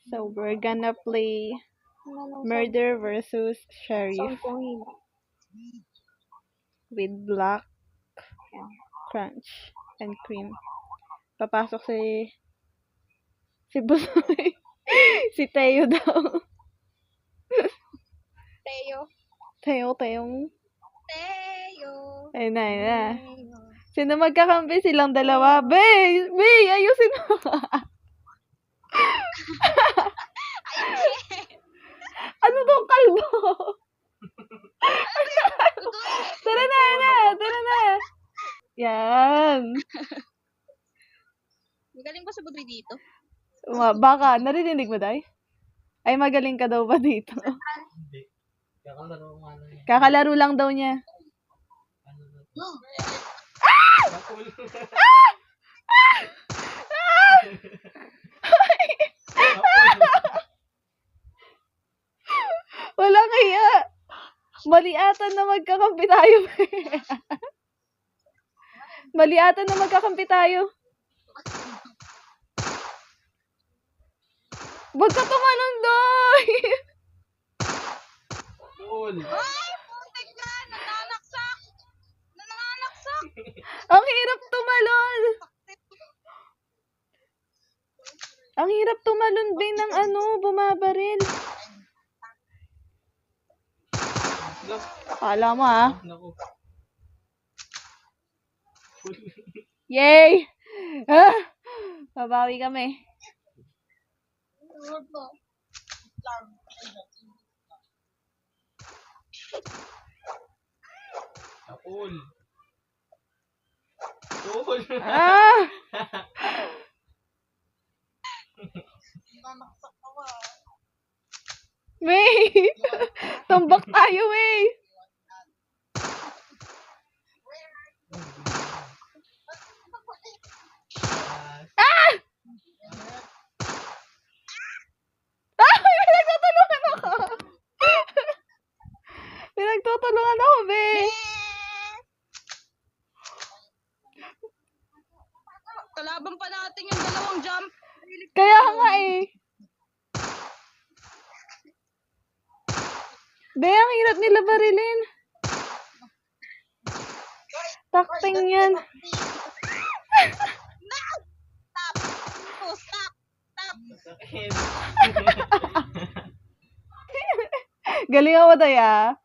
So we're gonna play Murder versus Sheriff with Black, Crunch, and Cream. Papasok si Busoy. Si Teo daw. Teo. Teo. Ayun na. Sino magkakampi? Silang dalawa. Bay, ayusin mo. Ano tong kalbo? Tara na. Yan. Magaling ba sa Budri dito? Baka, narinig mo, Day? Ay, magaling ka daw ba dito? Hindi. Kakalaro lang daw niya. Walang hiya. Maliatan na magkakampi tayo. Maliatan na magkakampi tayo. Wag ka tumalon, Doy. Ay! Putik na! Nananaksak! Ang hirap tumalon. Ang hirap tumalon, Bay, ng bumabaril. Kala mo, ha? Yay! Babawi kami. Kapul. May! Tumbak tayo, May! Pinagtutulungan ako! Pinagtutulungan ako, May! Kalaban pa natin yung dalawang jump. Kaya nga eh. Be, ang hirap nila barilin. Takting yan. Stop! Galing ako, Daya.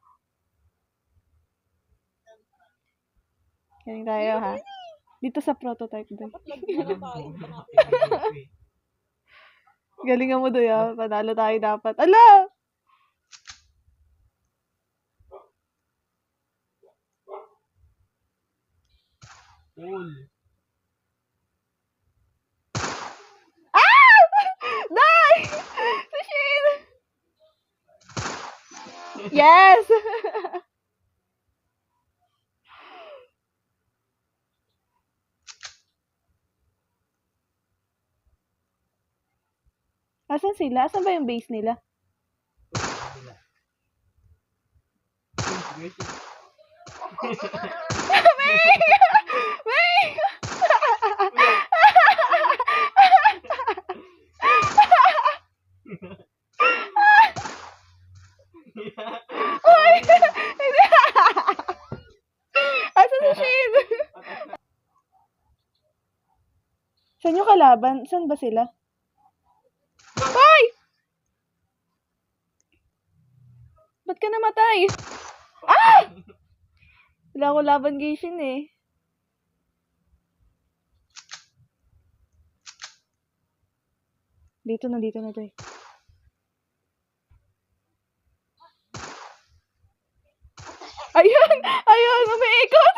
Galing tayo, ha? Dito sa prototype, Day. Galing mo, Daya. Panalo tayo dapat. Ala! Day! Sushin! Yes! Asan sila? Asan ba yung base nila? May! May! Uy! Asan si Shane? Saan yung kalaban? Saan ba sila? Hoy! Ba't ka namatay? Ah! Wala ako laban kay Shin eh. Dito na, Joy. Ayun, umiikot.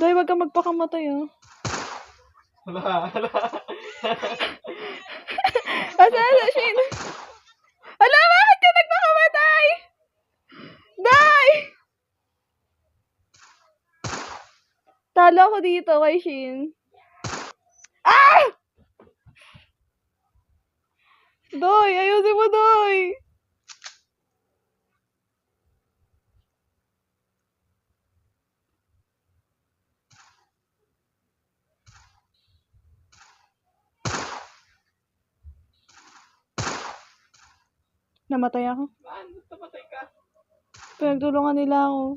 Day, wag ka magpakamatay, oh. Asa, Shin? Ala, bakit ka nagpakamatay? Day! Talo ako dito kay Shin. Ah! Doy, ayusin mo, Doy. Namatay ako. Saan? Tamatay ka. Pinagtulungan nila ako.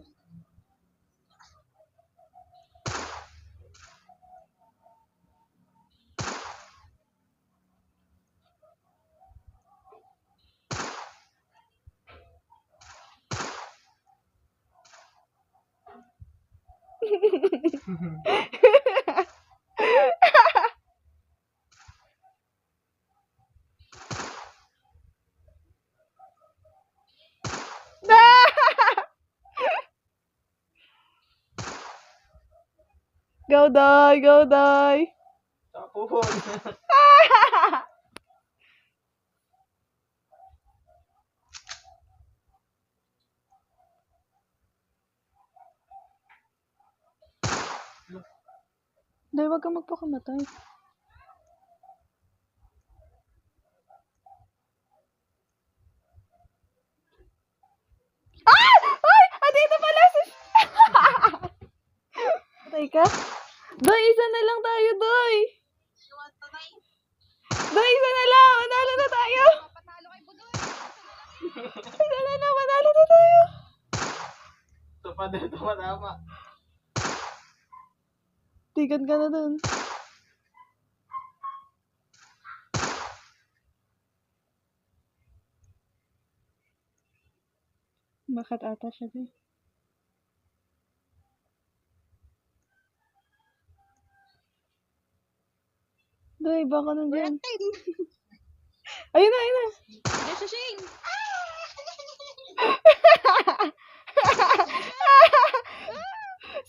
Go, die! Go, die! Tapon. Dahil wag kang magpakamatay. Ah! Ay! Andito pala si... Patay ka? Doy, isa na lang tayo, Doy! Doy, isa na lang! Manalo na tayo! Patalo kay Budoy. Isa na lang, manalo na tayo! Ito pa din tumatama. Tigan ka na dun. Makat ata siya, Doy. Doy, baka nandyan. Ayun na, ayun na. Yes, si Shane.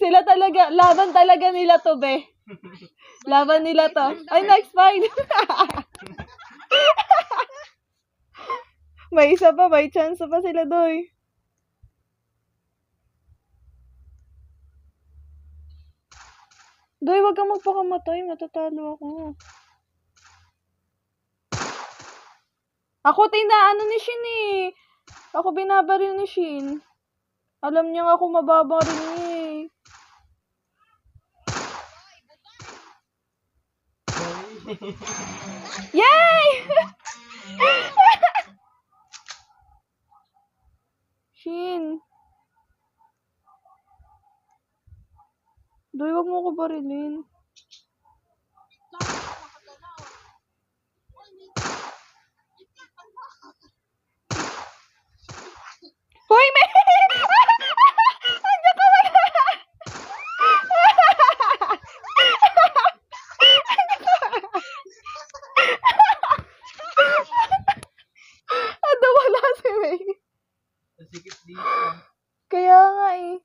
Sila talaga, laban talaga nila to, be. Laban nila to. Ay, next fight. May isa pa, may chance pa sila, Doy. Doy, wag kang magpakamatay. Matatalo ako. Ako tinaano ni Shin eh. Ako binabaril ni Shin. Alam niya nga ako mababaril niya eh. Yay! Shin. Doy, wag mo ko barilin. Hoy, me! Andiyan ka wala! Ando wala si May. Sikit dito. Kaya nga eh.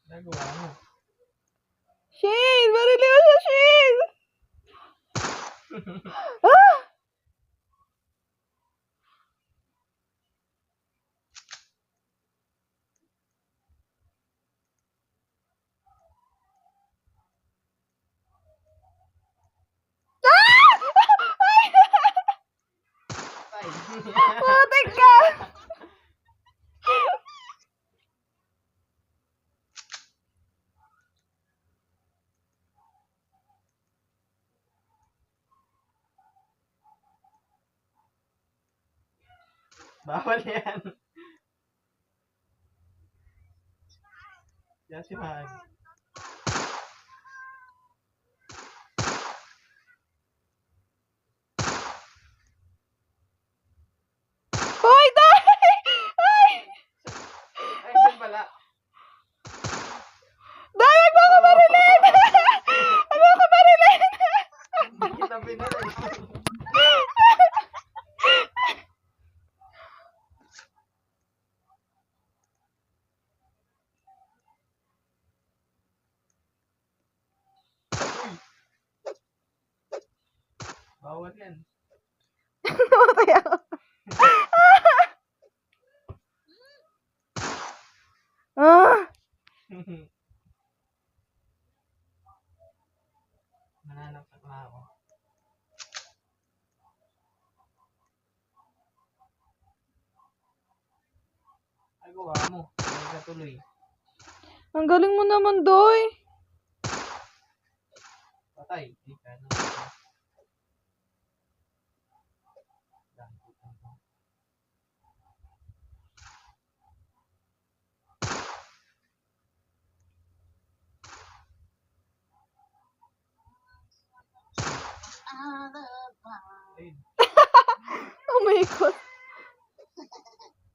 Nagawa mo. Shane! Barilin mo siya, Shane! Ah! Ay. Putik ka! Bawal yan. Yan si Mag. Hoy, Doy! Ay! Ay, dyan pala. Doy, wag mo ko barilin! Wag mo ko barilin! Hindi kita binalay. Uy. Bawal yan. Namatay ako. Ah! Nananaksak na ako. Nagawa mo. Ay ka tuloy. Ang galing mo naman, Doy. patay. Di ka na. Ay, Oh my God.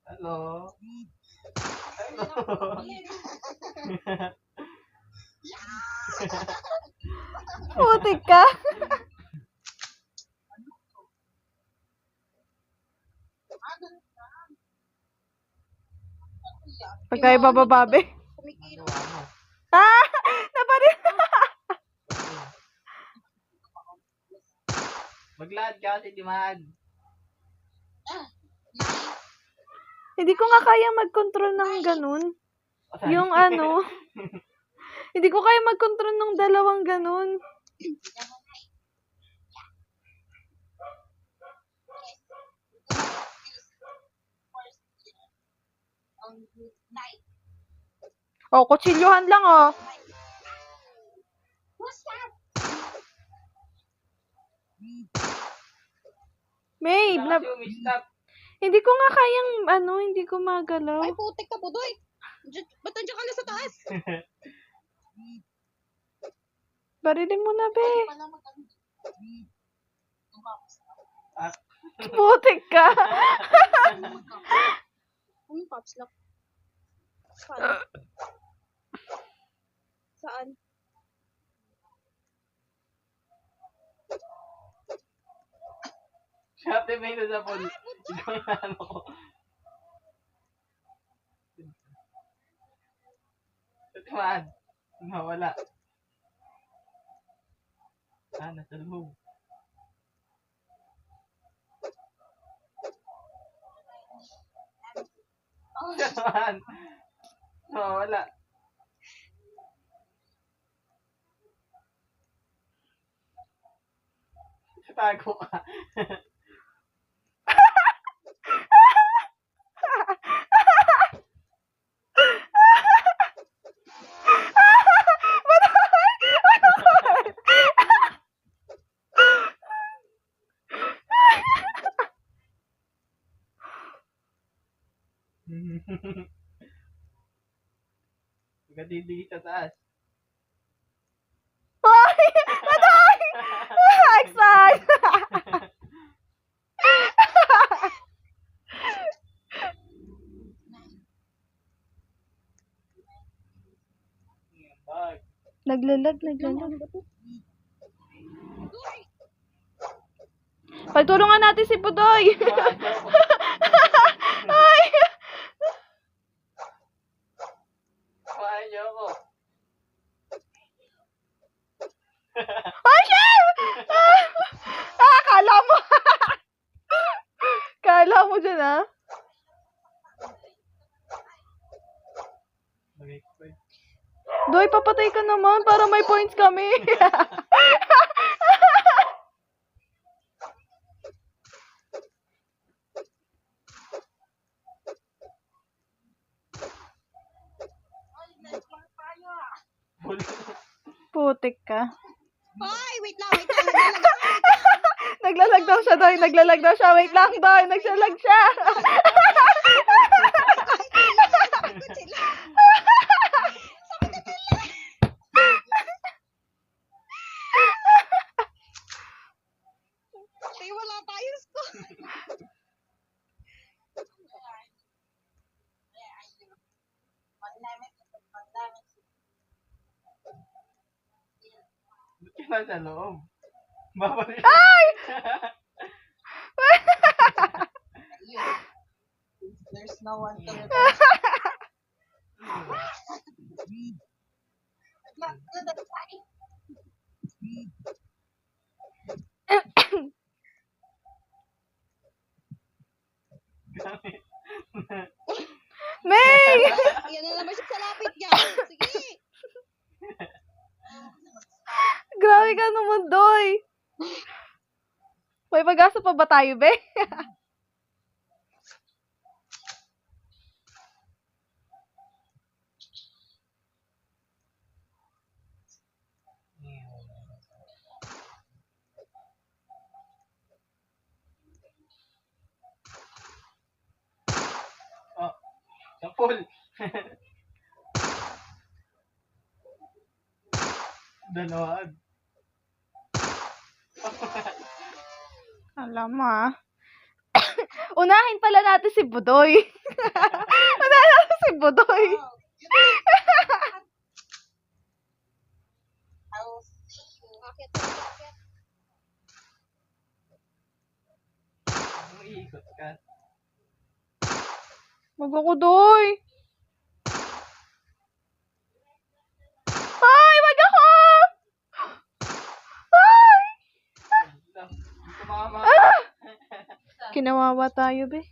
hello? Hello? Putik ka. Pagkaya babababe. Kumikilo. Nagawa mo. Ah! Naparil. Maglakad ka kasi dimaan. Hindi ko nga kaya mag-control ng ganun. Yung ano, hindi ko kaya mag-control ng dalawang ganun. Oh, kutsilyohan lang oh. May, Wala kasi umistop. hindi ko nga kayang, hindi ko magalaw. Ay, putik ka, Budoy. Ba't nandiyan ka na sa taas? Barilin mo na, be. Ah, Putik ka. Anong pops lock? Saan? Saan? Shopee may na sa pool. Ikaw na ano ko. Tumaan. Nawala. Ah, nasa loob. Tumaan. Nawala. Tago ka. Pagkatibigit sa taas. Ay! Patay! Excited! Bag. Naglalag. Pagtulungan natin si Pudoy. Ay! Kumain niyo ako. Ay, shit! Kala mo. Kala mo dyan, ah. Mag-expect. Doy, papatay ka naman para may points kami. Putik ka. Ay, wait lang. Naglalag daw siya, Doy. Naglalag daw siya. Wait lang, Doy. Naglalag siya. Ay, wala tayong score. Ba't ka nasa loob? Babalik. Ay! There's no one to May! Yan na naman siya sa lapit niya. Sige. Grabe ka naman, Doy. May pag-asa pa ba tayo, be? Sa pool. Dalawaan. Alam mo ah. Unahin pala natin si Budoy. Unahin natin si Budoy. I'll see you. Akit, akit. Umiikot ka. Wag ako, Doy. Ay, wag ako! Ay! Hindi tumama. Kinawawa tayo, be.